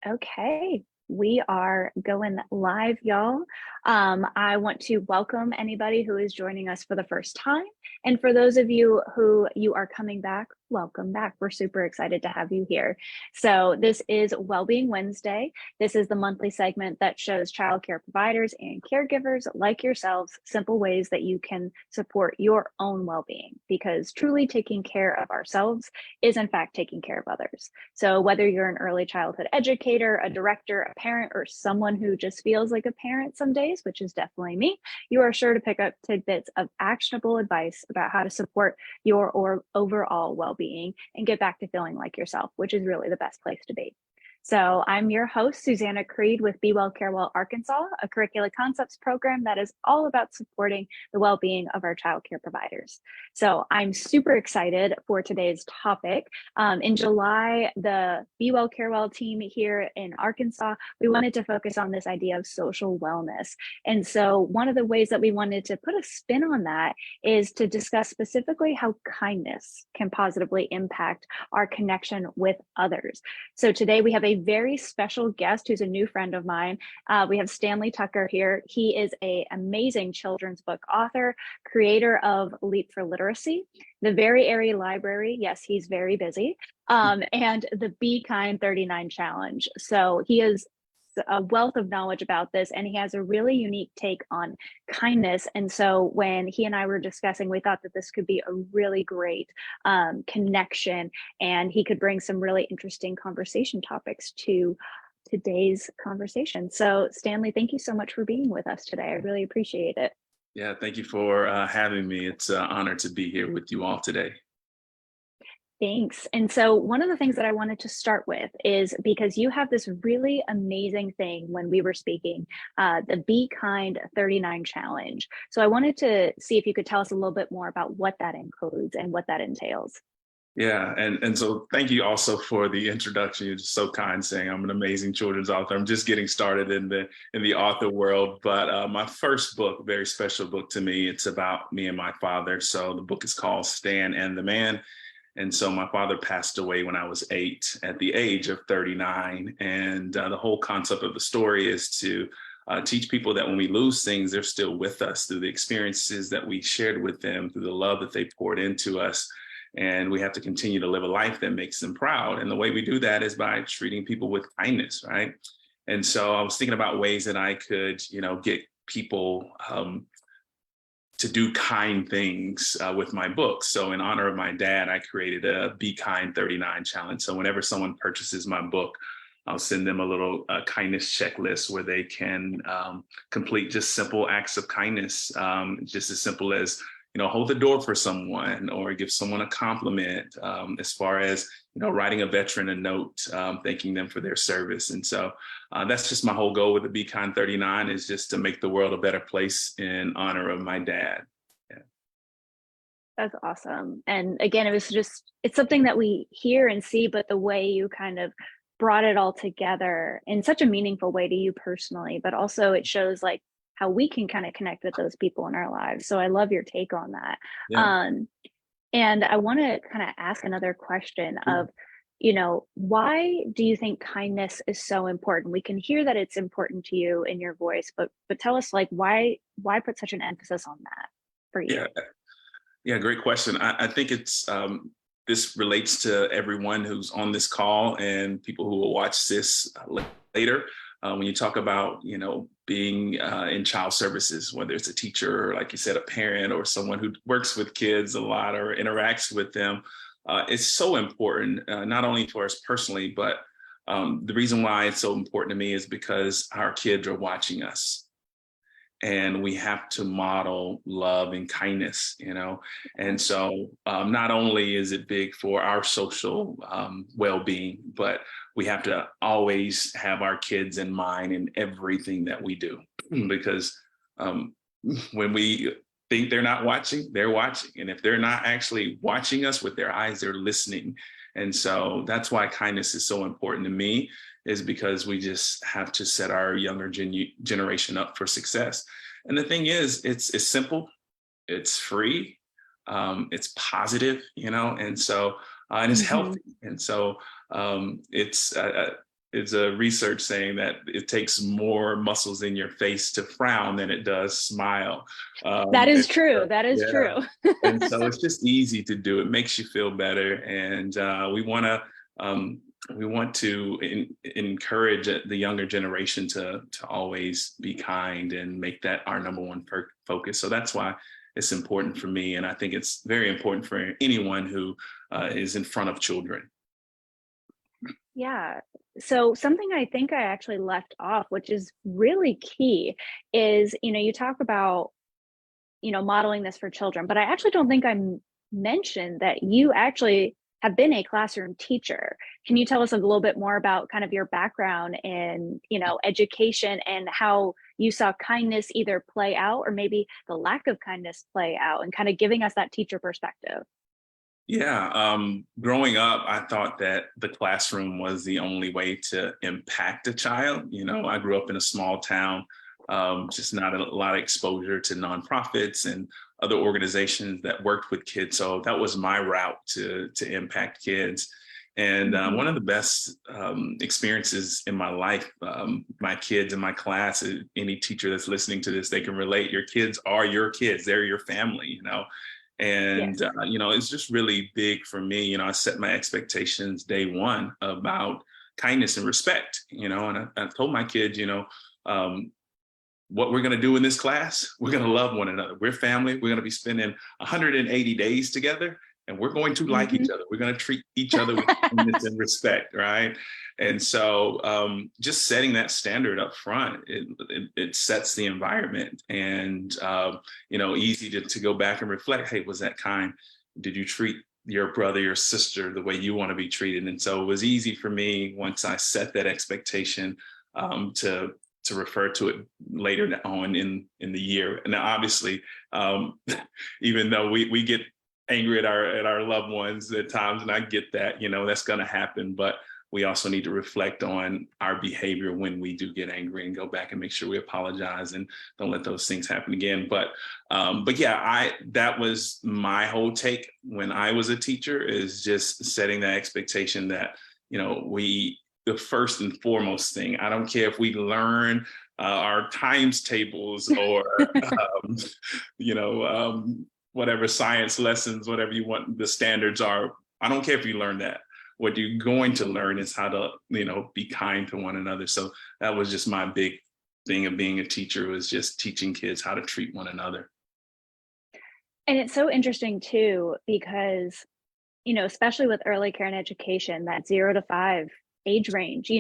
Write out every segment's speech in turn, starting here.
Okay, we are going live, y'all. I want to welcome anybody who is joining us for the first time. And for those of you who you are coming back, welcome back. We're super excited to have you here. So this is Wellbeing Wednesday. This is the monthly segment that shows childcare providers and caregivers like yourselves simple ways that you can support your own well-being, because truly taking care of ourselves is in fact taking care of others. So whether you're an early childhood educator, a director, a parent, or someone who just feels like a parent some days, which is definitely me, you are sure to pick up tidbits of actionable advice about how to support your overall well-being and get back to feeling like yourself, which is really the best place to be. So I'm your host, Susanna Creed with Be Well, Care Well, Arkansas, a curricula concepts program that is all about supporting the well-being of our childcare providers. So I'm super excited for today's topic. In July, the Be Well, Care Well team here in Arkansas, we wanted to focus on this idea of social wellness. And so one of the ways that we wanted to put a spin on that is to discuss specifically how kindness can positively impact our connection with others. So today we have a very special guest who's a new friend of mine. We have Stanley Tucker here. He is an amazing children's book author, creator of Leap for Literacy, the very Airy library. Yes, he's very busy. And the Be Kind 39 challenge. So he is a wealth of knowledge about this, and he has a really unique take on kindness. And so when he and I were discussing, we thought that this could be a really great connection, and he could bring some really interesting conversation topics to today's conversation. So Stanley, thank you so much for being with us today. I really appreciate it. Yeah, thank you for having me. It's an honor to be here with you all today. Thanks. And so one of the things that I wanted to start with is because you have this really amazing thing when we were speaking, the Be Kind 39 challenge. So I wanted to see if you could tell us a little bit more about what that includes and what that entails. Yeah, and so thank you also for the introduction. You're just so kind, saying I'm an amazing children's author. I'm just getting started in the author world, but my first book, very special book to me. It's about me and my father. So the book is called Stan and the Man. And so my father passed away when I was 8 at the age of 39. And the whole concept of the story is to teach people that when we lose things, they're still with us through the experiences that we shared with them, through the love that they poured into us. And we have to continue to live a life that makes them proud. And the way we do that is by treating people with kindness, right? And so I was thinking about ways that I could, get people to do kind things with my book. So in honor of my dad, I created a Be Kind 39 challenge. So whenever someone purchases my book, I'll send them a little kindness checklist where they can complete just simple acts of kindness, just as simple as, hold the door for someone or give someone a compliment, as far as, writing a veteran a note, thanking them for their service. And so that's just my whole goal with the Be Kind 39, is just to make the world a better place in honor of my dad. Yeah. That's awesome. And again, it's something that we hear and see, but the way you kind of brought it all together in such a meaningful way to you personally, but also it shows like how we can kind of connect with those people in our lives. So I love your take on that. Yeah. And I want to kind of ask another question of, why do you think kindness is so important? We can hear that it's important to you in your voice, but tell us like why put such an emphasis on that for you? Yeah. Yeah. Great question. I think it's, this relates to everyone who's on this call and people who will watch this later. When you talk about, being in child services, whether it's a teacher, or like you said, a parent, or someone who works with kids a lot or interacts with them, it's so important, not only for us personally, but the reason why it's so important to me is because our kids are watching us. And we have to model love and kindness, And so not only is it big for our social well-being, but we have to always have our kids in mind in everything that we do. Because when we think they're not watching, they're watching. And if they're not actually watching us with their eyes, they're listening. And so that's why kindness is so important to me, is because we just have to set our younger generation up for success. And the thing is, it's simple, it's free, it's positive, and so and it's healthy. And so it's it's a research saying that it takes more muscles in your face to frown than it does smile. That is true. So, That is yeah. true. And so it's just easy to do. It makes you feel better. And um, we want to encourage the younger generation to always be kind and make that our number one focus. So that's why it's important for me. And I think it's very important for anyone who is in front of children. Yeah. So something I think I actually left off, which is really key, is, you talk about, modeling this for children, but I actually don't think mentioned that you actually have been a classroom teacher. Can you tell us a little bit more about kind of your background in, education and how you saw kindness either play out or maybe the lack of kindness play out and kind of giving us that teacher perspective? Yeah, growing up, I thought that the classroom was the only way to impact a child. I grew up in a small town, just not a lot of exposure to nonprofits and other organizations that worked with kids. So that was my route to impact kids. And one of the best experiences in my life, my kids in my class, any teacher that's listening to this, they can relate. Your kids are your kids; they're your family. And, Yes. it's just really big for me. I set my expectations day one about kindness and respect, and I told my kids, what we're going to do in this class, we're going to love one another. We're family. We're going to be spending 180 days together, and we're going to like each other. We're going to treat each other with kindness and respect, right? And so just setting that standard up front, it sets the environment, and easy to go back and reflect. Hey, was that kind? Did you treat your brother, your sister the way you want to be treated? And so it was easy for me once I set that expectation to refer to it later on in the year. And now, obviously, even though we get angry at our loved ones at times, and I get that, that's going to happen, but we also need to reflect on our behavior when we do get angry and go back and make sure we apologize and don't let those things happen again. But yeah, that was my whole take when I was a teacher, is just setting that expectation that, the first and foremost thing, I don't care if we learn our times tables or, whatever science lessons, whatever you want, the standards are. I don't care if you learn that. What you're going to learn is how to, be kind to one another. So that was just my big thing of being a teacher, was just teaching kids how to treat one another. And it's so interesting too, because, especially with early care and education, that 0 to 5 age range,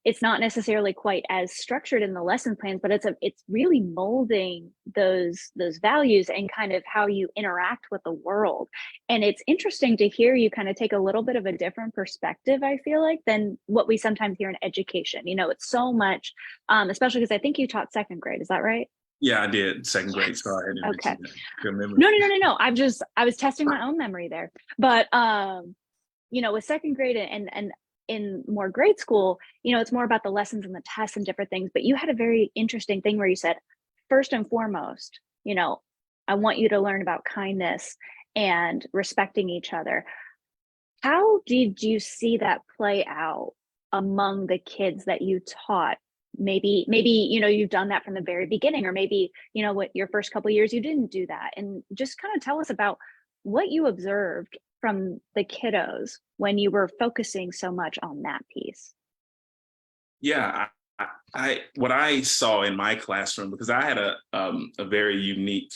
it's not necessarily quite as structured in the lesson plans, but it's really molding those values and kind of how you interact with the world. And it's interesting to hear you kind of take a little bit of a different perspective, I feel like, than what we sometimes hear in education. It's so much, especially because I think you taught second grade. Is that right? Yeah, I did second grade. Sorry, I didn't Okay. good memory. No. I was testing my own memory there. But with second grade and in more grade school, it's more about the lessons and the tests and different things. But you had a very interesting thing where you said, first and foremost, I want you to learn about kindness and respecting each other. How did you see that play out among the kids that you taught? Maybe you've done that from the very beginning, or maybe what your first couple of years you didn't do that, and just kind of tell us about what you observed from the kiddos when you were focusing so much on that piece. Yeah, I what I saw in my classroom, because I had a very unique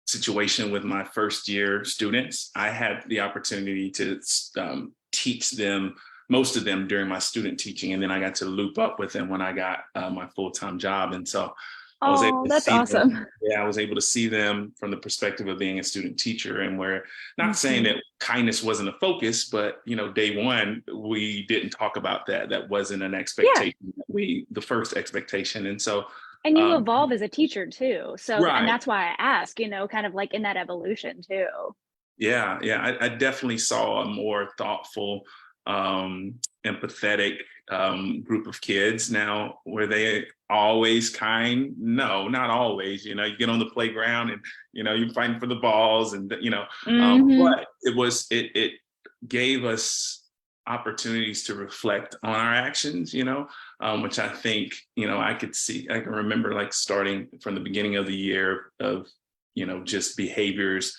situation with my first year students. I had the opportunity to teach them, most of them, during my student teaching, and then I got to loop up with them when I got my full-time job. And so I was able Oh, to that's see awesome. them. Yeah, I was able to see them from the perspective of being a student teacher, and we're not saying that kindness wasn't a focus, but day one we didn't talk about that. That wasn't an Yeah. expectation. The first expectation, and so And you um, evolve as a teacher too. So, and right. that's why I ask, kind of like in that evolution too. Yeah, I definitely saw a more thoughtful, empathetic group of kids. Now, were they always kind? No, not always. You get on the playground and you're fighting for the balls, and Hmm. but it gave us opportunities to reflect on our actions, which I think, I can remember like starting from the beginning of the year of, just behaviors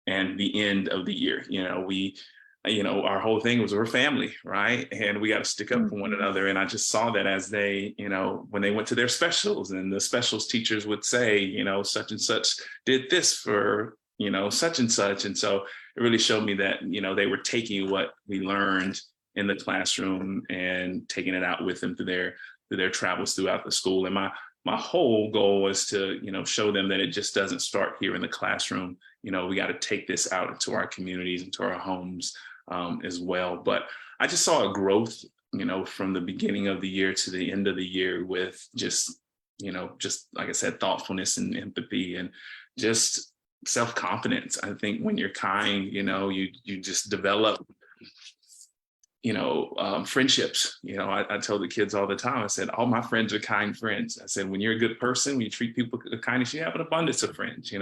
and the end of the year. Our whole thing was we're family, right? And we got to stick up for one another. And I just saw that as they, when they went to their specials, and the specials teachers would say, such and such did this for, such and such. And so it really showed me that, they were taking what we learned in the classroom and taking it out with them through their travels throughout the school. And my whole goal was to, show them that it just doesn't start here in the classroom. We got to take this out into our communities, into our homes as well. But I just saw a growth, from the beginning of the year to the end of the year with just like I said, thoughtfulness and empathy and just self-confidence. I think when you're kind, you just develop, friendships. I tell the kids all the time, I said, all my friends are kind friends. I said, when you're a good person, when you treat people with kindness, you have an abundance of friends,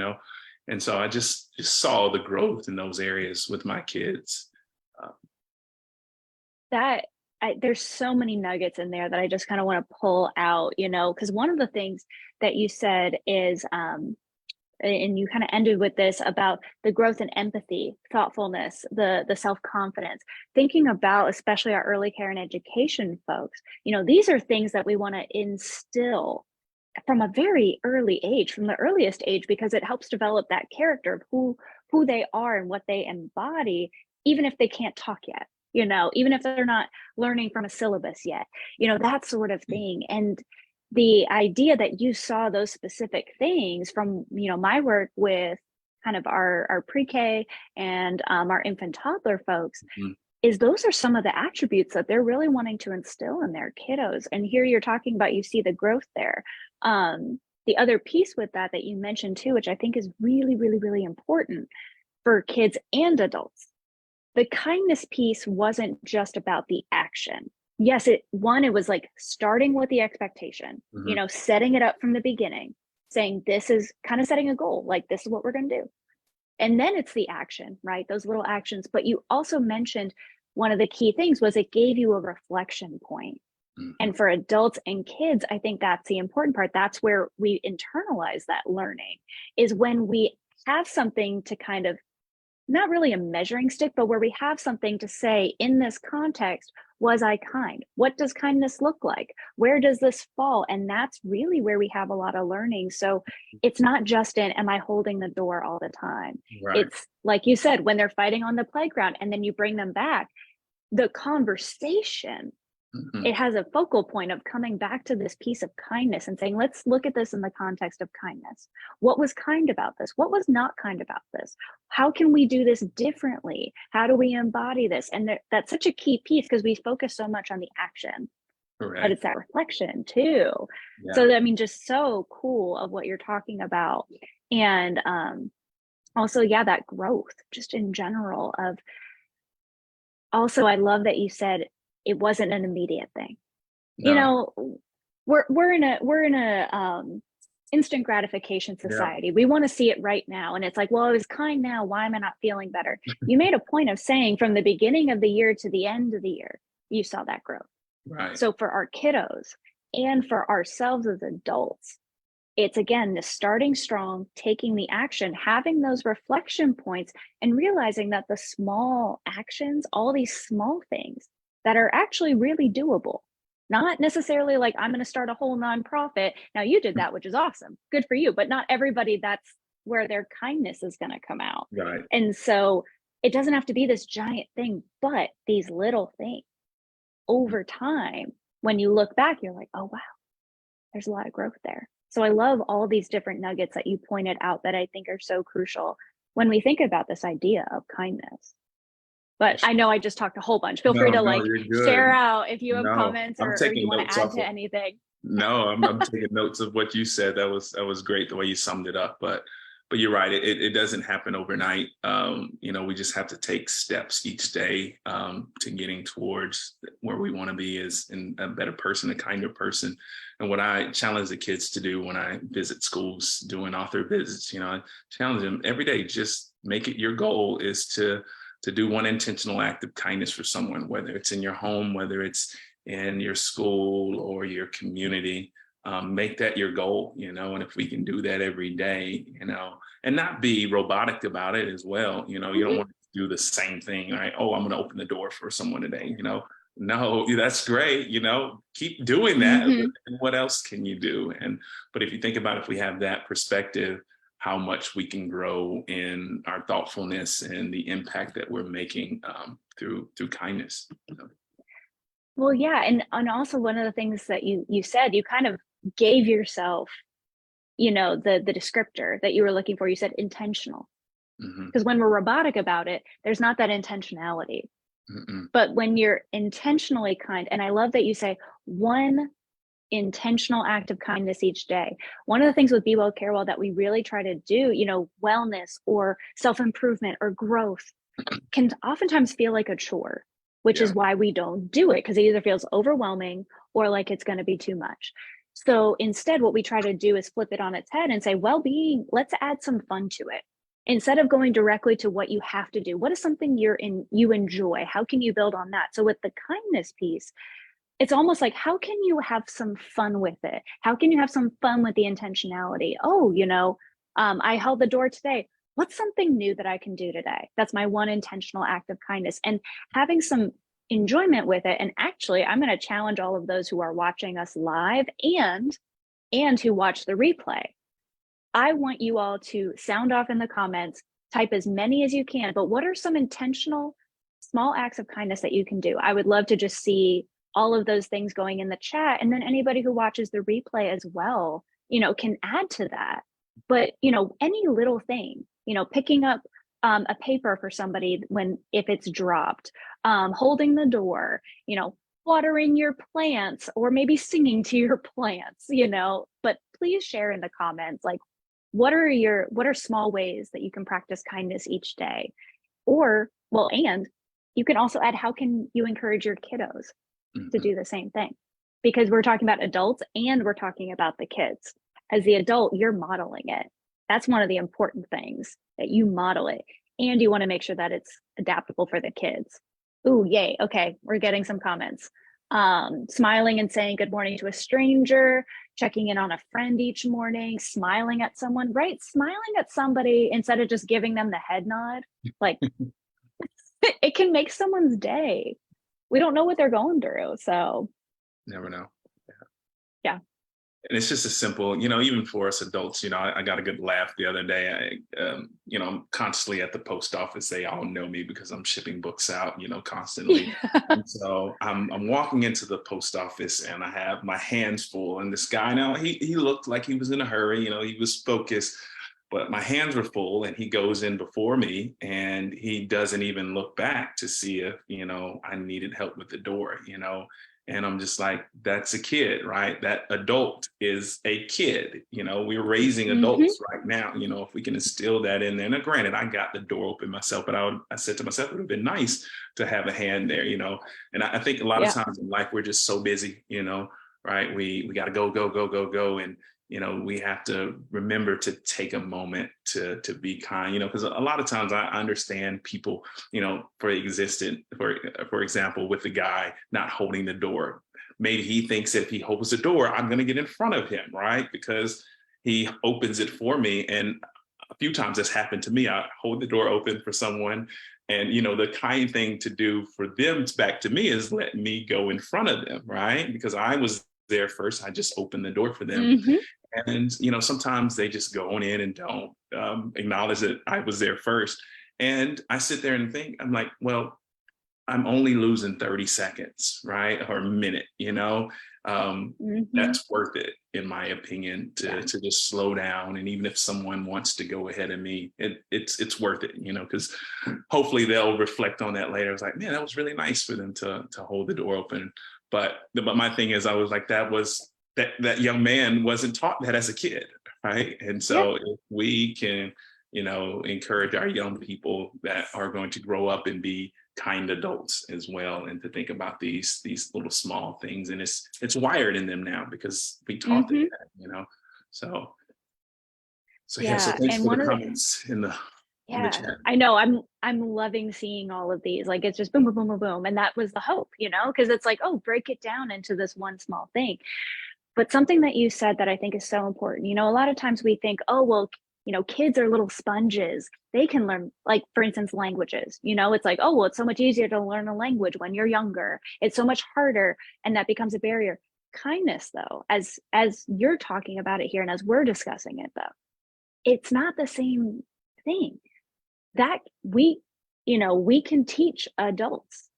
And so I just saw the growth in those areas with my kids. There's so many nuggets in there that I just kind of want to pull out, because one of the things that you said is, and you kind of ended with this about the growth in empathy, thoughtfulness, the self-confidence, thinking about especially our early care and education folks. These are things that we want to instill from a very early age, from the earliest age, because it helps develop that character of who they are and what they embody, even if they can't talk yet, even if they're not learning from a syllabus yet, that sort of thing. And the idea that you saw those specific things from, my work with kind of our pre-K and our infant toddler folks, is those are some of the attributes that they're really wanting to instill in their kiddos. And here you're talking about, you see the growth there. The other piece with that you mentioned too, which I think is really, really, really important for kids and adults. The kindness piece wasn't just about the action. Yes, it was like starting with the expectation, setting it up from the beginning, saying this is kind of setting a goal, like this is what we're going to do. And then it's the action, right? Those little actions. But you also mentioned one of the key things was it gave you a reflection point. And for adults and kids, I think that's the important part. That's where we internalize that learning, is when we have something to kind of, not really a measuring stick, but where we have something to say in this context, was I kind? What does kindness look like? Where does this fall? And that's really where we have a lot of learning. So it's not just am I holding the door all the time? Right. It's like you said, when they're fighting on the playground and then you bring them back, the conversation, it has a focal point of coming back to this piece of kindness and saying, let's look at this in the context of kindness. What was kind about this? What was not kind about this? How can we do this differently? How do we embody this? And that's such a key piece, because we focus so much on the action, but it's that reflection too. Yeah. So, just so cool of what you're talking about. And also, that growth just in general of, also, I love that you said, it wasn't an immediate thing. No. We're in a instant gratification society. Yeah. We want to see it right now. And it's like, well, I was kind now. Why am I not feeling better? You made a point of saying from the beginning of the year to the end of the year, you saw that growth. Right. So for our kiddos and for ourselves as adults, it's again, the starting strong, taking the action, having those reflection points, and realizing that the small actions, all these small things that are actually really doable, not necessarily like I'm going to start a whole nonprofit. Now you did that, which is awesome. Good for you. But not everybody, that's where their kindness is going to come out. Right. And so it doesn't have to be this giant thing, but these little things over time, when you look back, you're like, oh, wow, there's a lot of growth there. So I love all these different nuggets that you pointed out that I think are so crucial when we think about this idea of kindness. But I know I just talked a whole bunch. Feel free to share out if you have comments or you want to add to anything. No, I'm taking notes of what you said. That was great the way you summed it up. But you're right. It doesn't happen overnight. We just have to take steps each day to getting towards where we want to be as a better person, a kinder person. And what I challenge the kids to do when I visit schools doing author visits, I challenge them every day, just make it your goal is to to do one intentional act of kindness for someone, whether it's in your home, whether it's in your school or your community. Make that your goal, and if we can do that every day, and not be robotic about it as well. You don't want to do the same thing, right? Oh, I'm going to open the door for someone today, No, that's great, keep doing that. Mm-hmm. And what else can you do? But if you think about, if we have that perspective, how much we can grow in our thoughtfulness and the impact that we're making through kindness. Well, yeah, and also one of the things that you said, you kind of gave yourself, the descriptor that you were looking for. You said intentional, because when we're robotic about it, there's not that intentionality. But when you're intentionally kind, and I love that you say one intentional act of kindness each day. One of the things with Be Well, Care Well that we really try to do, wellness or self-improvement or growth can oftentimes feel like a chore, which is why we don't do it, because it either feels overwhelming or like it's going to be too much. So instead, what we try to do is flip it on its head and say, well-being, let's add some fun to it. Instead of going directly to what you have to do, what is something you enjoy? How can you build on that? So with the kindness piece, it's almost like, how can you have some fun with it? How can you have some fun with the intentionality? Oh, I held the door today. What's something new that I can do today? That's my one intentional act of kindness, and having some enjoyment with it. And actually, I'm going to challenge all of those who are watching us live and who watch the replay. I want you all to sound off in the comments, type as many as you can, but what are some intentional small acts of kindness that you can do? I would love to just see all of those things going in the chat. And then anybody who watches the replay as well, can add to that. But, any little thing, picking up a paper for somebody if it's dropped, holding the door, watering your plants, or maybe singing to your plants, but please share in the comments, like, what are small ways that you can practice kindness each day? And you can also add, how can you encourage your kiddos to do the same thing? Because we're talking about adults and we're talking about the kids. As the adult, you're modeling it. That's one of the important things, that you model it. And you want to make sure that it's adaptable for the kids. Ooh, yay. Okay, we're getting some comments. Smiling and saying good morning to a stranger, checking in on a friend each morning, smiling at someone, right? Smiling at somebody instead of just giving them the head nod. Like, it can make someone's day. We don't know what they're going through. So never know. Yeah. And it's just a simple, even for us adults, I got a good laugh the other day. I'm constantly at the post office. They all know me because I'm shipping books out, constantly. And so I'm walking into the post office and I have my hands full. And this guy, now he looked like he was in a hurry, he was focused, but my hands were full, and he goes in before me and he doesn't even look back to see if, I needed help with the door, And I'm just like, that's a kid, right? That adult is a kid. We're raising adults right now. If we can instill that in there. Now, granted, I got the door open myself, but I said to myself, it would have been nice to have a hand there, And I think a lot of times in life, we're just so busy, right? We got to go. And, we have to remember to take a moment to be kind, because a lot of times I understand people, for example, with the guy not holding the door. Maybe he thinks that if he holds the door, I'm going to get in front of him, right? Because he opens it for me. And a few times that's happened to me. I hold the door open for someone, and, the kind thing to do for them back to me is let me go in front of them, right? Because I was there first. I just opened the door for them. And, sometimes they just go on in and don't acknowledge that I was there first. And I sit there and think, I'm like, well, I'm only losing 30 seconds, right? Or a minute, that's worth it, in my opinion, to just slow down. And even if someone wants to go ahead of me, it's worth it, because hopefully they'll reflect on that later. It's like, man, that was really nice for them to hold the door open. But my thing is, I was like, that young man wasn't taught that as a kid, right? And so if we can, encourage our young people that are going to grow up and be kind adults as well, and to think about these little small things, and it's wired in them now because we taught them that, So thanks for the comments in the in the Yeah, chat. I know. I'm loving seeing all of these. Like it's just boom, boom, boom, boom, boom. And that was the hope, because it's like, oh, break it down into this one small thing. But something that you said that I think is so important, a lot of times we think, oh, well, kids are little sponges. They can learn, like, for instance, languages. It's like, oh, well, it's so much easier to learn a language when you're younger. It's so much harder, and that becomes a barrier. Kindness, though, as you're talking about it here and as we're discussing it, though, it's not the same thing. That we can teach adults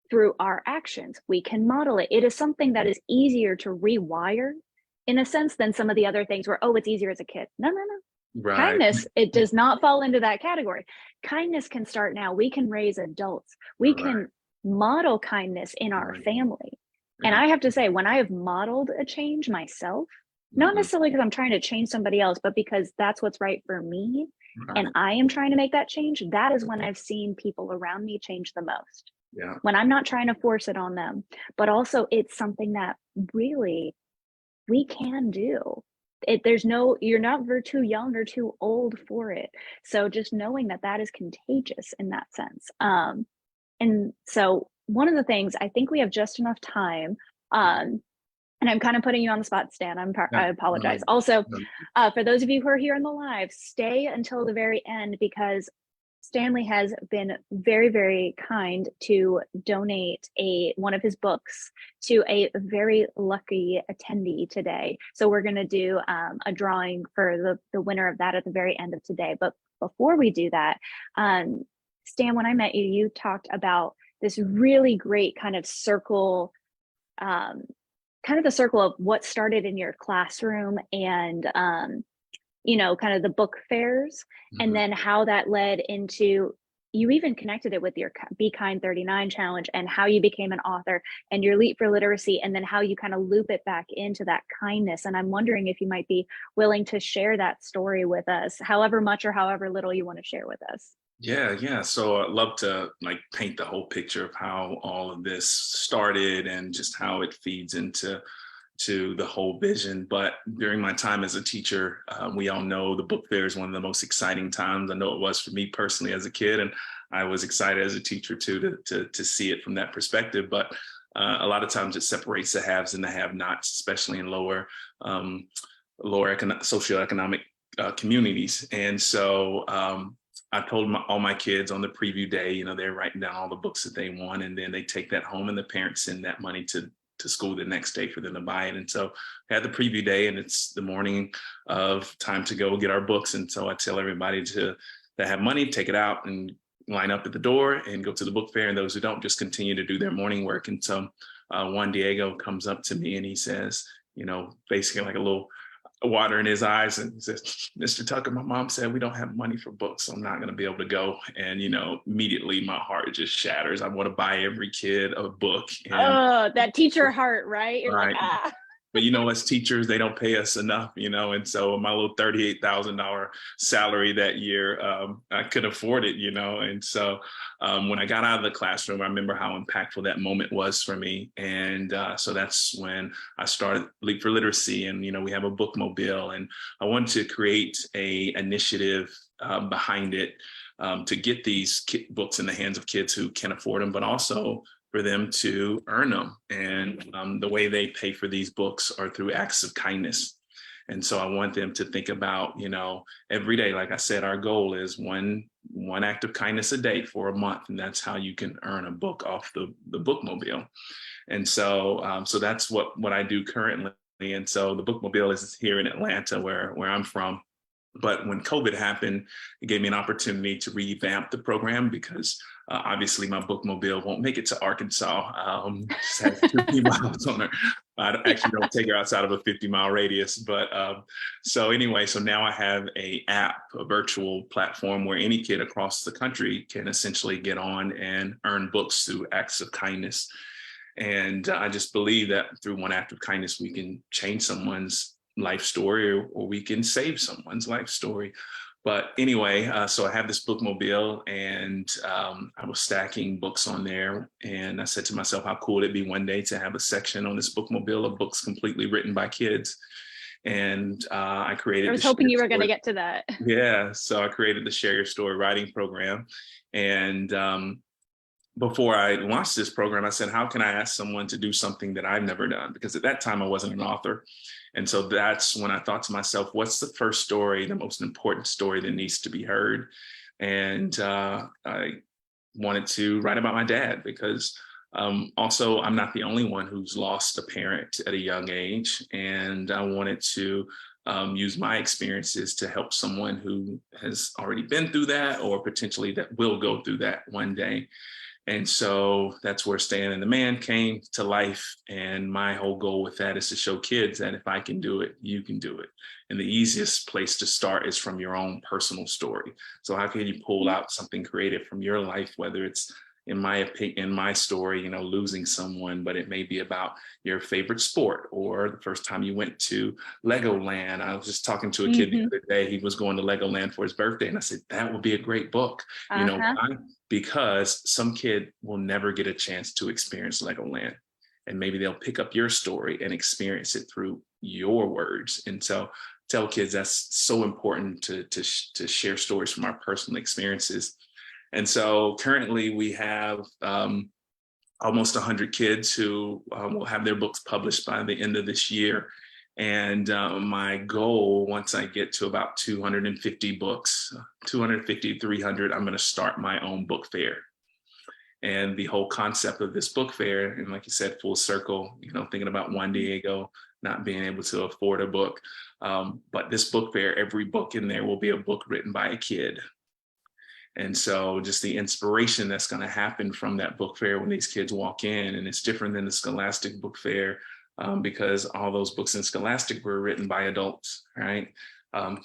through our actions. We can model it. It is something that is easier to rewire in a sense than some of the other things where, oh, it's easier as a kid. No, no, no. Right. Kindness, it does not fall into that category. Kindness can start now. We can raise adults. We Right. can model kindness in our Right. family. And Yeah. I have to say, when I have modeled a change myself, not Mhm. necessarily because I'm trying to change somebody else, but because that's what's right for me, and Right. I am trying to make that change, that is when I've seen people around me change the most. Yeah. When I'm not trying to force it on them, but also it's something that really we can do. You're not too young or too old for it. So just knowing that that is contagious in that sense. And so one of the things, I think we have just enough time. And I'm kind of putting you on the spot, Stan. Yeah. I apologize. Also, No. for those of you who are here in the live, stay until the very end because Stanley has been very, very kind to donate one of his books to a very lucky attendee today. So we're going to do a drawing for the winner of that at the very end of today. But before we do that, Stan, when I met you, you talked about this really great kind of circle, kind of the circle of what started in your classroom and kind of the book fairs, and Mhm. then how that led into you even connected it with your Be Kind 39 challenge and how you became an author and your Leap for Literacy, and then how you kind of loop it back into that kindness. And I'm wondering if you might be willing to share that story with us, however much or however little you want to share with us. Yeah, yeah. So I'd love to like paint the whole picture of how all of this started and just how it feeds into the whole vision. But during my time as a teacher, we all know the book fair is one of the most exciting times. I know it was for me personally as a kid, and I was excited as a teacher too to see it from that perspective. But a lot of times it separates the haves and the have-nots, especially in lower socioeconomic communities. And so I told all my kids on the preview day, they're writing down all the books that they want, and then they take that home, and the parents send that money to school the next day for them to buy it. And so I had the preview day, and it's the morning of time to go get our books. And so I tell everybody to have money, take it out and line up at the door and go to the book fair. And those who don't, just continue to do their morning work. And so Juan Diego comes up to me and he says, basically like a little water in his eyes, and he says, "Mr. Tucker, my mom said we don't have money for books, so I'm not going to be able to go." And immediately my heart just shatters. I want to buy every kid a book, and Oh, that teacher heart, right? You're like, right. ah. But as teachers, they don't pay us enough, and so my little $38,000 salary that year, I could afford it, and so when I got out of the classroom, I remember how impactful that moment was for me, and so that's when I started Leap for Literacy, and we have a bookmobile, and I wanted to create a initiative behind it to get these books in the hands of kids who can afford them, but also for them to earn them. And the way they pay for these books are through acts of kindness. And so I want them to think about, every day, like I said, our goal is one act of kindness a day for a month. And that's how you can earn a book off the bookmobile. And so that's what I do currently. And so the bookmobile is here in Atlanta, where I'm from. But when COVID happened, it gave me an opportunity to revamp the program because obviously my bookmobile won't make it to Arkansas. Just has 50 miles on her. I actually don't take her outside of a 50-mile radius. But so now I have a virtual platform where any kid across the country can essentially get on and earn books through acts of kindness. And I just believe that through one act of kindness, we can change someone's life story, or we can save someone's life story. But anyway, so I have this bookmobile, and I was stacking books on there. And I said to myself, how cool would it be one day to have a section on this bookmobile of books completely written by kids? And I I created the was hoping Share you were going to Story. get to that. Yeah, so I created the Share Your Story writing program. And before I launched this program, I said, how can I ask someone to do something that I've never done? Because at that time I wasn't an author. And so that's when I thought to myself, what's the first story, the most important story that needs to be heard? And I wanted to write about my dad because also I'm not the only one who's lost a parent at a young age. And I wanted to use my experiences to help someone who has already been through that or potentially that will go through that one day. And so that's where Stan and the Man came to life. And my whole goal with that is to show kids that if I can do it, you can do it. And the easiest place to start is from your own personal story. So how can you pull out something creative from your life, whether it's in my opinion, in my story, you know, losing someone, but it may be about your favorite sport or the first time you went to Legoland. I was just talking to a kid the Mm-hmm. other day. He was going to Legoland for his birthday. And I said, that would be a great book. You know Uh-huh. why? Because some kid will never get a chance to experience Legoland. And maybe they'll pick up your story and experience it through your words. And so tell kids that's so important to share stories from our personal experiences. And so currently we have almost 100 kids who will have their books published by the end of this year. And my goal, once I get to about 250 books, 250, 300, I'm going to start my own book fair. And the whole concept of this book fair, and like you said, full circle, you know, thinking about Juan Diego not being able to afford a book. But this book fair, every book in there will be a book written by a kid. And so just the inspiration that's going to happen from that book fair when these kids walk in, and it's different than the Scholastic book fair because all those books in Scholastic were written by adults, right?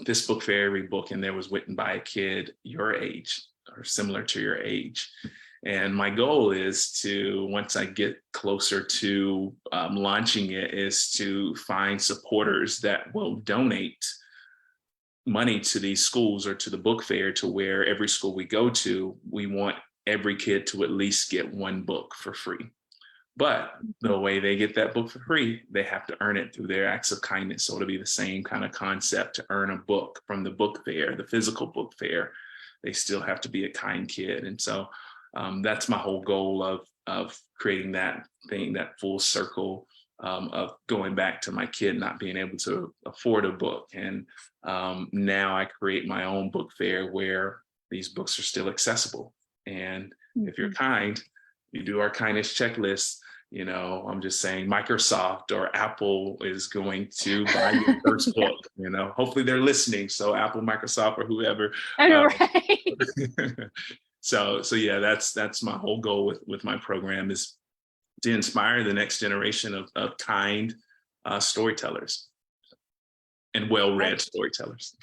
This book fair, every book in there was written by a kid your age or similar to your age. And my goal is to, once I get closer to launching it, is to find supporters that will donate money to these schools or to the book fair, to where every school we go to, we want every kid to at least get one book for free. But the way they get that book for free, they have to earn it through their acts of kindness. So it'll be the same kind of concept to earn a book from the book fair, the physical book fair. They still have to be a kind kid. And so that's my whole goal of creating that thing, that full circle of going back to my kid not being able to afford a book. And now I create my own book fair where these books are still accessible. And if you're kind, you do our kindness checklist. You know, I'm just saying Microsoft or Apple is going to buy your first Yeah, book. You know, hopefully they're listening. So Apple, Microsoft, or whoever. I know, right? So yeah, that's my whole goal with my program, is to inspire the next generation of kind storytellers and well-read storytellers.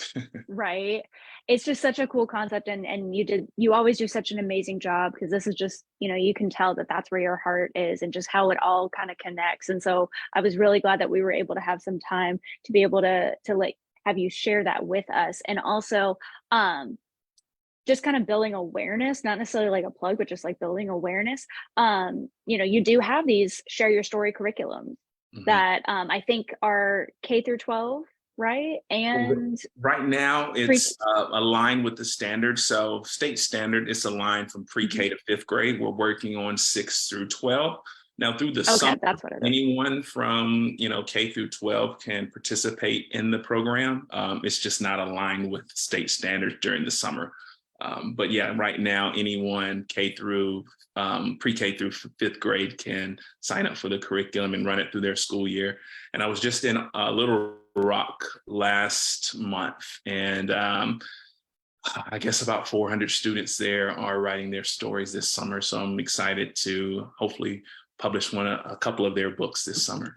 Right. It's just such a cool concept, and you always do such an amazing job, because this is just, you know, you can tell that that's where your heart is and just how it all kind of connects. And so I was really glad that we were able to have some time to be able to like have you share that with us. And also just kind of building awareness, not necessarily like a plug, but just like building awareness. You know, you do have these share your story curriculums Mhm. that I think are K through 12, right? And Right now, pre. it's aligned with the standard. So state standard is aligned from pre-K to fifth grade. We're working on 6 through 12. Now, through the Okay, summer, that's what it is. anyone from K through 12 can participate in the program. It's just not aligned with state standards during the summer. But yeah, right now, anyone pre-K through fifth grade can sign up for the curriculum and run it through their school year. And I was just in Little Rock last month, and I guess about 400 students there are writing their stories this summer. So I'm excited to hopefully publish a couple of their books this summer.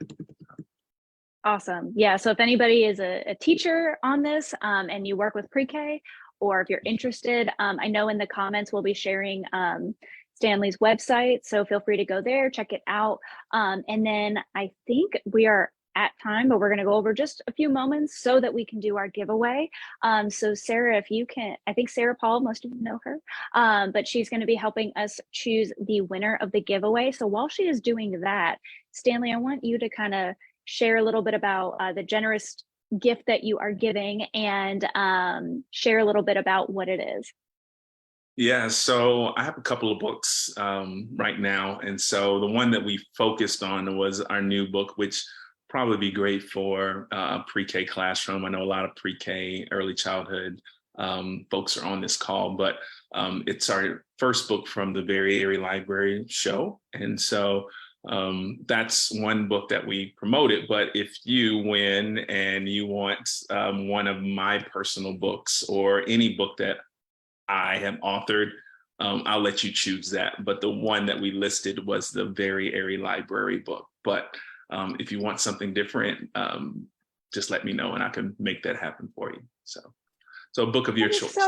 Awesome. Yeah. So if anybody is a teacher on this and you work with pre-K, or if you're interested, I know in the comments we'll be sharing Stanley's website. So feel free to go there, check it out. And then I think we are at time, but we're going to go over just a few moments so that we can do our giveaway. So Sarah, if you can, I think Sarah Paul, most of you know her, but she's going to be helping us choose the winner of the giveaway. So while she is doing that, Stanley, I want you to kind of share a little bit about the generous gift that you are giving and share a little bit about what it is. Yeah, so I have a couple of books right now. And so the one that we focused on was our new book, which probably be great for a pre-K classroom. I know a lot of pre-K, early childhood folks are on this call, but it's our first book from the Very Airy Library show. And so that's one book that we promoted. But if you win and you want one of my personal books or any book that I have authored, I'll let you choose that. But the one that we listed was the Very Airy Library book. But if you want something different, just let me know and I can make that happen for you. So a book of your choice.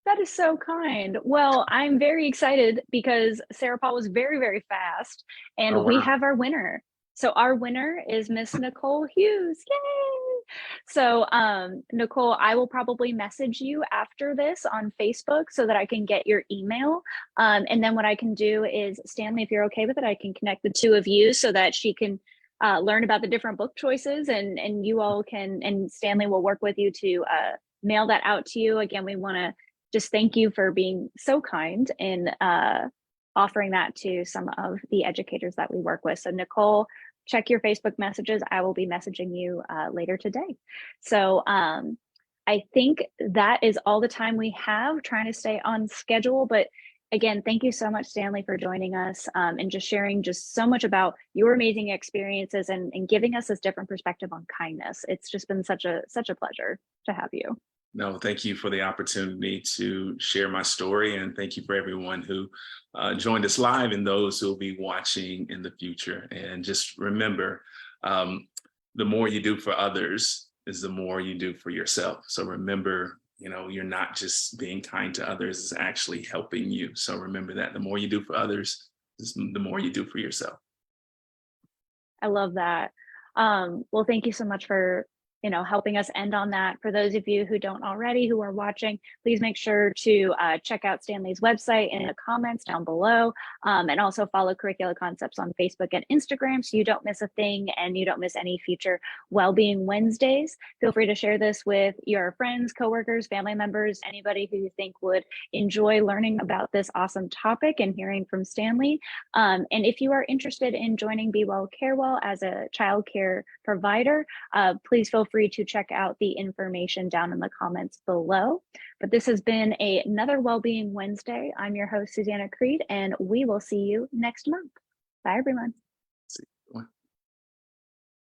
That is so kind. Well, I'm very excited because Sarah Paul was very, very fast, and Oh, we wow. have our winner. So our winner is Miss Nicole Hughes. Yay! So Nicole, I will probably message you after this on Facebook so that I can get your email. And then what I can do is, Stanley, if you're okay with it, I can connect the two of you so that she can learn about the different book choices, and you all can, and Stanley will work with you to mail that out to you. Again, we want to just thank you for being so kind in offering that to some of the educators that we work with. So Nicole, check your Facebook messages. I will be messaging you later today. So I think that is all the time we have, trying to stay on schedule. But again, thank you so much, Stanley, for joining us and just sharing just so much about your amazing experiences and giving us this different perspective on kindness. It's just been such a pleasure to have you. No, thank you for the opportunity to share my story. And thank you for everyone who joined us live and those who will be watching in the future. And just remember, the more you do for others is the more you do for yourself. So remember, you're not just being kind to others, it's actually helping you. So remember that the more you do for others, the more you do for yourself. I love that. Well, thank you so much for helping us end on that. For those of you who don't already, who are watching, please make sure to check out Stanley's website in the comments down below, and also follow Curricula Concepts on Facebook and Instagram so you don't miss a thing and you don't miss any future Wellbeing Wednesdays. Feel free to share this with your friends, coworkers, family members, anybody who you think would enjoy learning about this awesome topic and hearing from Stanley. And if you are interested in joining Be Well Care Well as a child care provider, please feel free to check out the information down in the comments below. But this has been another Wellbeing Wednesday. I'm your host, Susanna Creed, and we will see you next month. Bye, everyone.